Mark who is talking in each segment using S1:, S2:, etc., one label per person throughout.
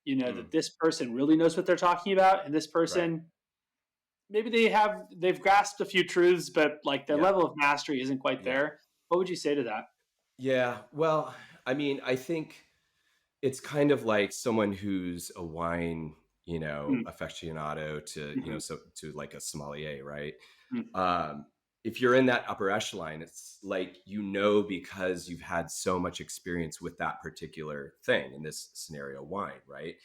S1: that this person really knows what they're talking about, and this
S2: Right.
S1: person maybe they've grasped a few truths, but like their
S2: Yeah.
S1: level of mastery isn't quite
S2: Yeah.
S1: there. What would you say to that?
S2: Yeah. Well, I mean, I think it's kind of like someone who's a wine,
S1: Mm,
S2: aficionado to,
S1: mhm,
S2: so to like a sommelier, right?
S1: mm,
S2: Um, if you're in that upper echelon, it's like, because you've had so much experience with that particular thing, in this scenario, wine, right?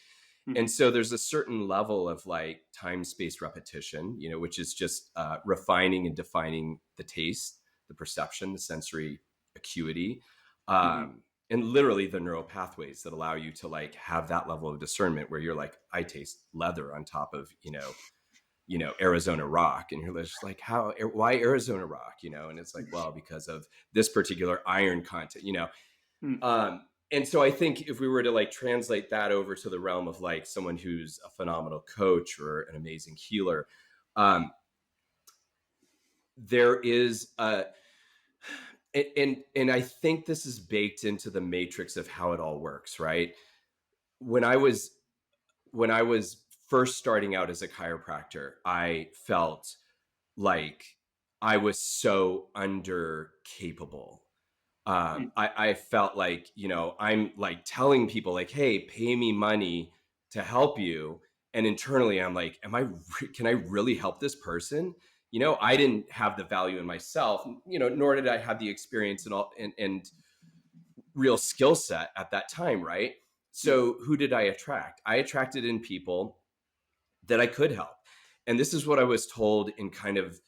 S2: And
S1: mhm,
S2: so there's a certain level of like time spaced repetition, which is just refining and defining the taste, the perception, the sensory acuity,
S1: mhm,
S2: and literally the neural pathways that allow you to like have that level of discernment where you're like, I taste leather on top of, Arizona rock. And you're just like, why Arizona rock? And it's like, well, because of this particular iron content.
S1: mm,
S2: And so I think if we were to like translate that over to the realm of like someone who's a phenomenal coach or an amazing healer, um, there is and I think this is baked into the matrix of how it all works, right? When I was when I was first starting out as a chiropractor, I felt like I was so under capable.
S1: mm,
S2: I felt like, I'm like telling people like, hey, pay me money to help you. And internally, I'm like, can I really help this person? I didn't have the value in myself, nor did I have the experience and all and real skill set at that time. Right.
S1: mm,
S2: So who did I attract? I attracted in people that I could help. And this is what I was told in kind of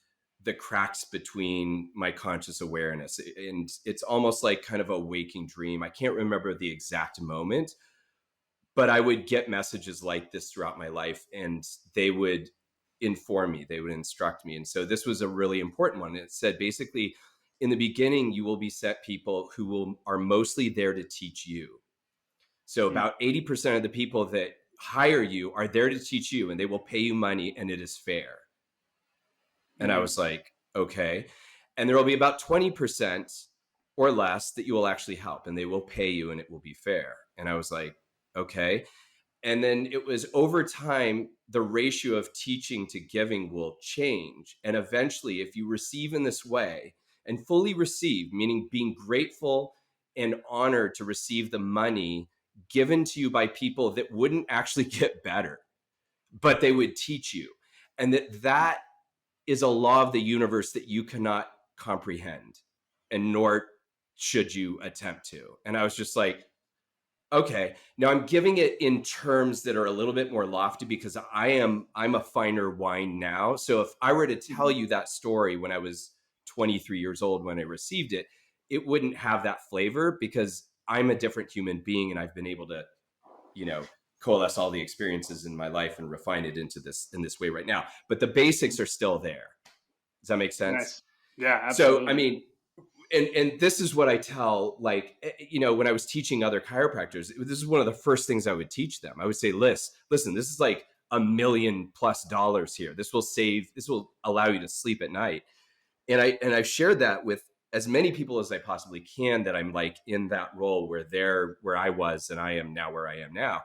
S2: the cracks between my conscious awareness. And it's almost like kind of a waking dream. I can't remember the exact moment, but I would get messages like this throughout my life, and they would inform me, they would instruct me. And so this was a really important one. It said basically, in the beginning, you will be set people who are mostly there to teach you. So
S1: mm,
S2: about 80% of the people that hire you are there to teach you, and they will pay you money, and it is fair. And I
S1: mm,
S2: was like, okay. And there will be about 20% or less that you will actually help, and they will pay you, and it will be fair. And I was like, okay. And then it was over time, the ratio of teaching to giving will change. And eventually, if you receive in this way and fully receive, meaning being grateful and honored to receive the money given to you by people that wouldn't actually get better, but they would teach you. And that is a law of the universe that you cannot comprehend, and nor should you attempt to. And I was just like, okay, now I'm giving it in terms that are a little bit more lofty because I'm a finer wine now. So if I were to tell
S1: mhm,
S2: you that story when I was 23 years old when I received it, it wouldn't have that flavor because I'm a different human being, and I've been able to, you know, coalesce all the experiences in my life and refine it into this in this way right now. But the basics are still there. Does that make sense?
S1: nice. Yeah,
S2: So, I
S1: absolutely.
S2: mean, and this is what I tell, like, when I was teaching other chiropractors, this is one of the first things I would teach them. I would say, listen, this is like $1 million+ here. This will allow you to sleep at night. And I've shared that with as many people as I possibly can, that I'm like in that role where I was and I am now where I am now.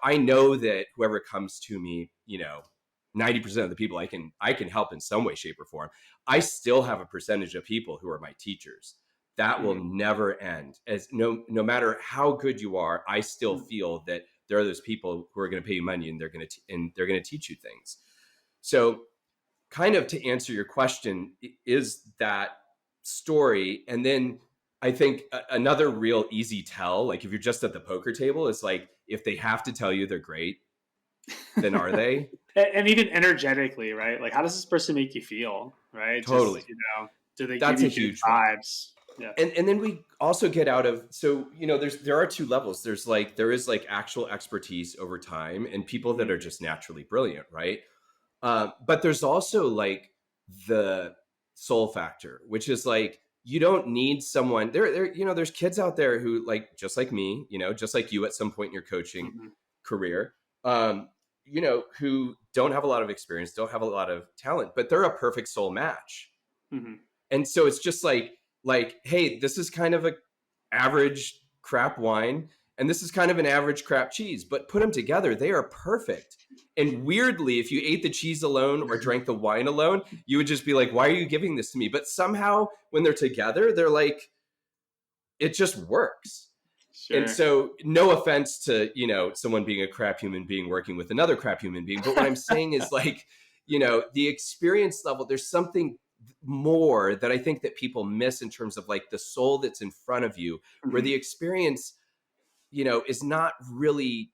S2: I know that whoever comes to me, 90% of the people I can help in some way, shape, or form. I still have a percentage of people who are my teachers. That will
S1: Mhm,
S2: never end. As no matter how good you are, I still
S1: mm,
S2: feel that there are those people who are going to pay you money, and they're going to teach you things. So, kind of to answer your question, is that story. And then I think another real easy tell, like if you're just at the poker table, is like, if they have to tell you they're great, then are they?
S1: and even energetically, right? Like, how does this person make you feel, right?
S2: Totally.
S1: Just do they give
S2: That's a
S1: you good
S2: huge one.
S1: vibes? Yeah.
S2: And then we also get out of, so there are two levels. There is like actual expertise over time, and people that
S1: Mhm,
S2: are just naturally brilliant, right? But there's also like the soul factor, which is like, you don't need someone there's kids out there who, like, just like me, just like you at some point in your coaching
S1: mhm,
S2: career, who don't have a lot of experience, don't have a lot of talent, but they're a perfect soul match.
S1: mhm,
S2: And so it's just like, hey, this is kind of a average crap wine, and this is kind of an average crap cheese, but put them together, they are perfect. And weirdly, if you ate the cheese alone or drank the wine alone, you would just be like, why are you giving this to me? But somehow when they're together, they're like, it just works. And
S1: Sure.
S2: so, no offense to, someone being a crap human being working with another crap human being, but what I'm saying is like, the experience level, there's something more that I think that people miss in terms of like the soul that's in front of you, where
S1: Mhm.
S2: the experience, is not really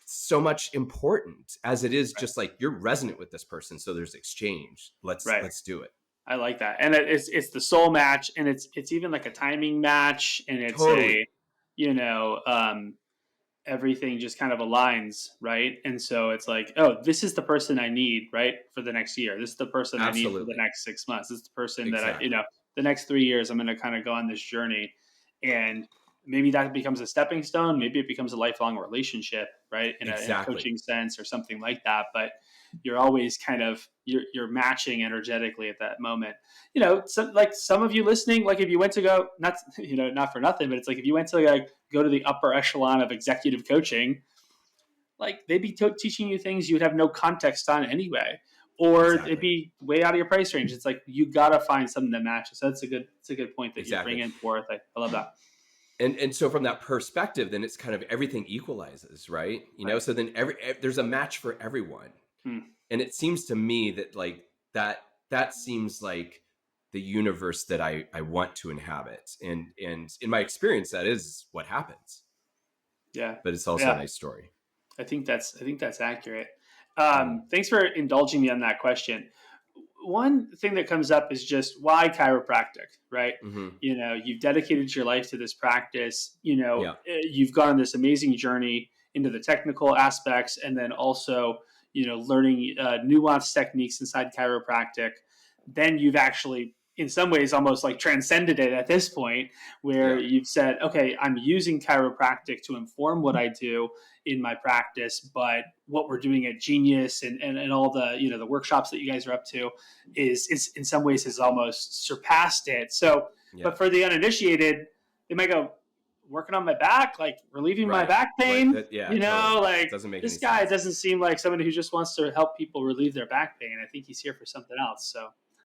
S2: so much important as it is
S1: Right.
S2: just like you're resonant with this person. So there's exchange.
S1: Right.
S2: Let's do it.
S1: I like that, and it's the soul match, and it's even like a timing match, and it's
S2: Totally.
S1: a, you know, everything just kind of aligns, right? And so it's like, oh, this is the person I need, right, for the next year. This is the person I need for the
S2: Absolutely.
S1: next 6 months. This is the person that
S2: Exactly.
S1: the next 3 years, I'm going to kind of go on this journey, and maybe that becomes a stepping stone. Maybe it becomes a lifelong relationship, right, in a
S2: Exactly.
S1: coaching sense or something like that. But you're always kind of you're matching energetically at that moment. So, like some of you listening, like if you went to go, not not for nothing, but it's like if you went to like go to the upper echelon of executive coaching, like they'd be teaching you things you'd have no context on anyway, or it'd
S2: Exactly.
S1: be way out of your price range. It's like you gotta find something that matches. So it's a good point that you're
S2: Exactly.
S1: bringing forth. I love that.
S2: And so from that perspective, then it's kind of everything equalizes, right?
S1: Right.
S2: So then there's a match for everyone.
S1: Hmm.
S2: And it seems to me that like that seems like the universe that I want to inhabit. And in my experience, that is what happens.
S1: Yeah.
S2: But it's also a
S1: Yeah.
S2: nice story.
S1: I think that's accurate.
S2: Mhm.
S1: Thanks for indulging me on that question. One thing that comes up is just why chiropractic, right?
S2: Mhm.
S1: You've dedicated your life to this practice.
S2: Yeah.
S1: You've gone on this amazing journey into the technical aspects, and then also, learning nuanced techniques inside chiropractic. Then you've actually, in some ways, almost like transcended it at this point, where
S2: Yeah.
S1: you've said, okay, I'm using chiropractic to inform what I do in my practice, but what we're doing at Genius and all the the workshops that you guys are up to is in some ways has almost surpassed it. So,
S2: Yeah.
S1: but for the uninitiated, they might go, working on my back, like relieving my
S2: Right.
S1: back
S2: Right.
S1: pain.
S2: That, yeah, totally.
S1: Like
S2: Doesn't make
S1: this
S2: any
S1: guy
S2: sense.
S1: doesn't seem like somebody who just wants to help people relieve their back pain. I think he's here for something else. So